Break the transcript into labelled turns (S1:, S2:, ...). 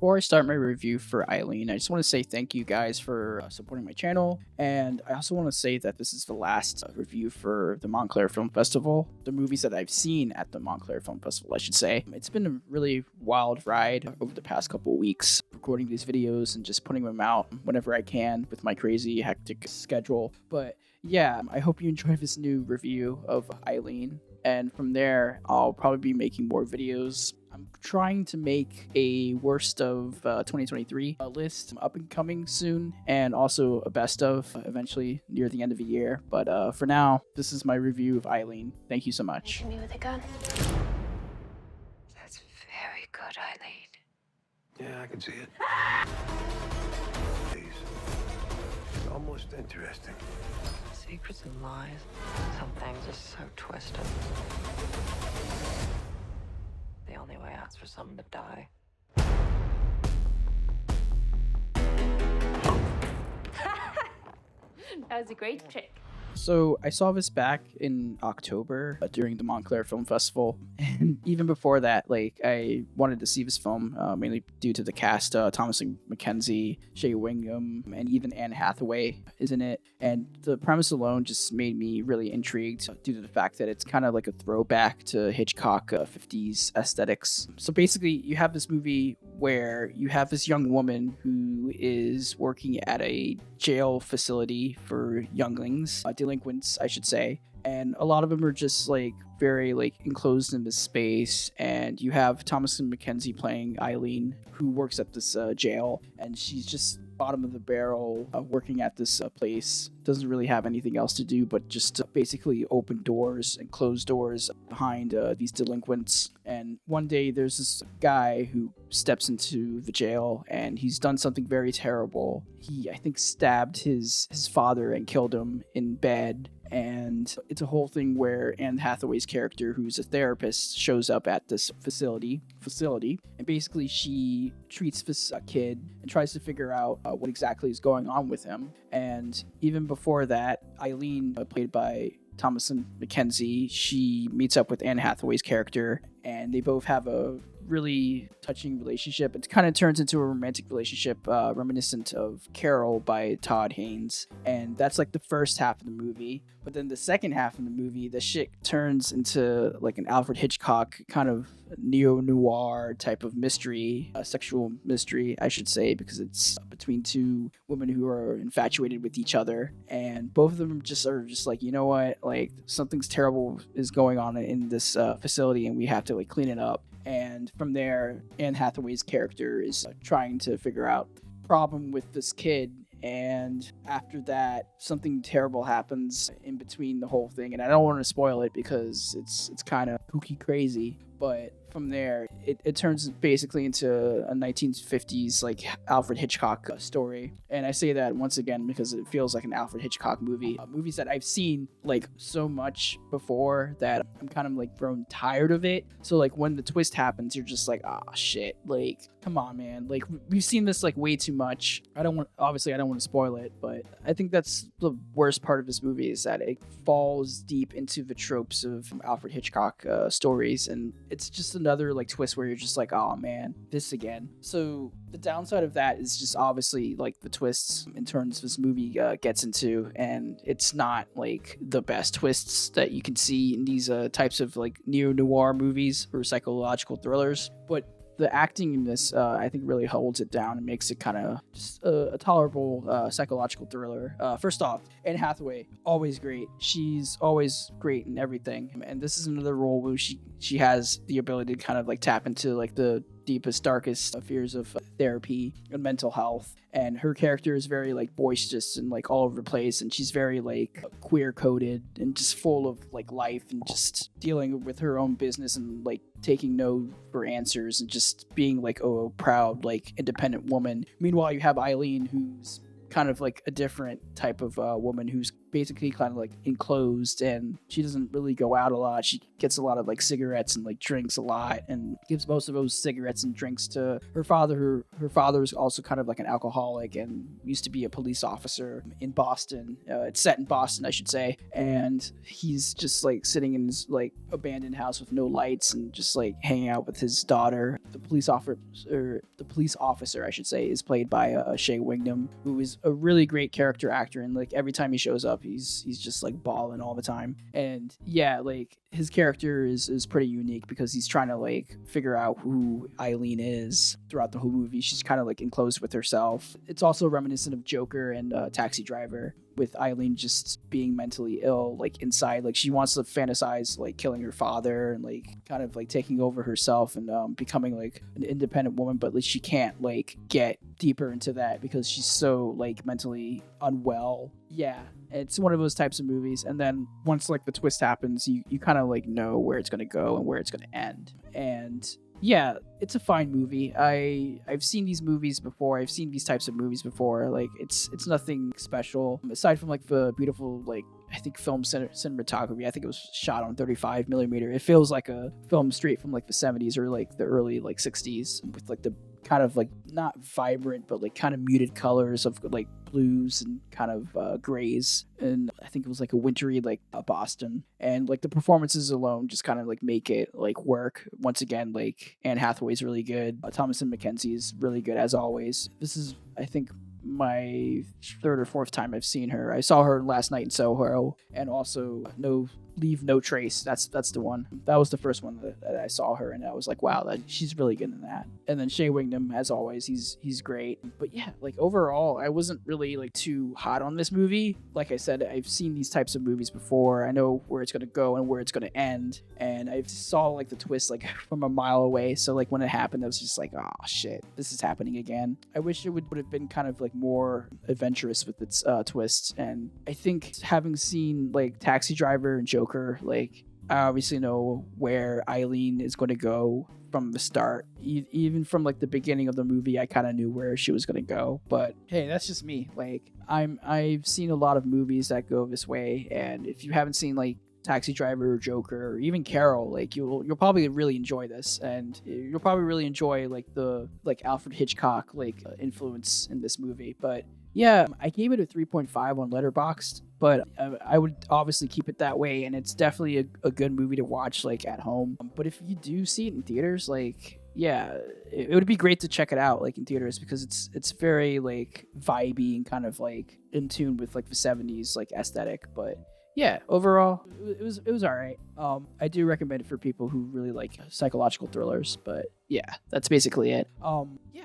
S1: before I start my review for Eileen, I just want to say thank you guys for supporting my channel. And I also want to say that this is the last review for the Montclair Film Festival, the movies that I've seen at the Montclair Film Festival, I should say. It's been a really wild ride over the past couple of weeks, recording these videos and just putting them out whenever I can with my crazy, hectic schedule. But yeah, I hope you enjoy this new review of Eileen. And from there, I'll probably be making more videos. I'm trying to make a worst of 2023 list up and coming soon, and also a best of eventually near the end of the year. But for now, this is my review of Eileen. Thank you so much.
S2: Shoot me with a gun. That's very good, Eileen.
S3: Yeah, I can see it. Please. It's almost interesting.
S2: Secrets and lies. Some things are so twisted. The only way out's for someone to die.
S4: That was a great trick.
S1: So I saw this back in October during the Montclair Film Festival, and even before that, like, I wanted to see this film mainly due to the cast. Thomas Mackenzie, Shea Wingham, and even Anne Hathaway is in it, and the premise alone just made me really intrigued due to the fact that it's kind of like a throwback to Hitchcock 50s aesthetics. So basically, you have this movie where you have this young woman who is working at a jail facility for younglings, delinquents, I should say, and a lot of them are just like very like enclosed in this space. And you have Thomas Mackenzie playing Eileen, who works at this jail, and she's just bottom of the barrel working at this place. Doesn't really have anything else to do but just basically open doors and close doors behind these delinquents. And one day there's this guy who steps into the jail, and he's done something very terrible. He, I think, stabbed his father and killed him in bed. And it's a whole thing where Anne Hathaway's character, who's a therapist, shows up at this facility, and basically she treats this kid and tries to figure out what exactly is going on with him. And even before that, Eileen, played by Thomas Mackenzie, she meets up with Anne Hathaway's character, and they both have a really touching relationship. It kind of turns into a romantic relationship reminiscent of Carol by Todd Haynes, and that's like the first half of the movie. But then the second half of the movie, the shit turns into like an Alfred Hitchcock kind of neo-noir type of mystery, sexual mystery, I should say, because it's between two women who are infatuated with each other, and both of them are just like, you know what, like, something's terrible is going on in this facility, and we have to like clean it up. And from there, Anne Hathaway's character is trying to figure out the problem with this kid. And after that, something terrible happens in between the whole thing. And I don't want to spoil it because it's kind of kooky crazy. But from there, it turns basically into a 1950s like Alfred Hitchcock story. And I say that once again because it feels like an Alfred Hitchcock movie. Movies that I've seen like so much before that I'm kind of like grown tired of it. So like when the twist happens, you're just like, ah, shit, like, come on, man. Like, we've seen this like way too much. I don't want to spoil it, but I think that's the worst part of this movie, is that it falls deep into the tropes of Alfred Hitchcock stories, and it's just another like twist where you're just like, oh man, this again. So the downside of that is just obviously like the twists and turns this movie gets into, and it's not like the best twists that you can see in these types of like neo-noir movies or psychological thrillers, but the acting in this, I think, really holds it down and makes it kind of just a tolerable psychological thriller. First off, Anne Hathaway, always great. She's always great in everything. And this is another role where she has the ability to kind of like tap into like the deepest, darkest fears of therapy and mental health. And her character is very like boisterous and like all over the place, and she's very like queer coded and just full of like life and just dealing with her own business and like taking no for answers and just being like a proud like independent woman. Meanwhile, you have Eileen, who's kind of like a different type of woman who's basically kind of like enclosed, and she doesn't really go out a lot. She gets a lot of like cigarettes and like drinks a lot, and gives most of those cigarettes and drinks to her father. Her father is also kind of like an alcoholic and used to be a police officer in Boston. It's set in Boston, I should say, and he's just like sitting in his like abandoned house with no lights and just like hanging out with his daughter. The police officer, I should say, is played by Shea Wingham, who is a really great character actor, and like every time he shows up, he's just like balling all the time. And yeah, like his character is pretty unique because he's trying to like figure out who EILEEN is throughout the whole movie. She's kind of like enclosed with herself. It's also reminiscent of Joker and Taxi Driver, with EILEEN just being mentally ill, like inside. Like she wants to fantasize like killing her father and like kind of like taking over herself and becoming like an independent woman, but like she can't like get deeper into that because she's so like mentally unwell. Yeah, it's one of those types of movies. And then once like the twist happens, you kind of like know where it's going to go and where it's going to end. And yeah, it's a fine movie. I've seen these movies before. I've seen these types of movies before. Like it's nothing special aside from like the beautiful like I think film cinematography. I think it was shot on 35 millimeter. It feels like a film straight from like the 70s or like the early like 60s with like the kind of like not vibrant but like kind of muted colors of like blues and kind of grays, and I think it was like a wintry like Boston, and like the performances alone just kind of like make it like work. Once again, like Anne Hathaway's really good, Thomasin McKenzie is really good as always. This is I think my third or fourth time I've seen her. I saw her last night in Soho, and also Leave No Trace. That's the one. That was the first one that I saw her, and I was like, wow, she's really good in that. And then Shea Wingham, as always, he's great. But yeah, like overall, I wasn't really like too hot on this movie. Like I said, I've seen these types of movies before. I know where it's gonna go and where it's gonna end, and I saw like the twist like from a mile away. So like when it happened, I was just like, oh shit, this is happening again. I wish it would have been kind of like more adventurous with its twists. And I think having seen like Taxi Driver and Joker, like I obviously know where EILEEN is going to go from the start. Even from like the beginning of the movie, I kind of knew where she was going to go. But hey, that's just me. Like I've seen a lot of movies that go this way, and if you haven't seen like Taxi Driver or Joker or even Carol, like you'll probably really enjoy this, and you'll probably really enjoy like the like Alfred Hitchcock like influence in this movie. But yeah, I gave it a 3.5 on Letterboxd, but I would obviously keep it that way, and it's definitely a good movie to watch like at home. But if you do see it in theaters, like yeah, it would be great to check it out like in theaters, because it's very like vibey and kind of like in tune with like the 70s like aesthetic. But yeah, overall, it was all right. I do recommend it for people who really like psychological thrillers. But yeah, that's basically it. Yeah,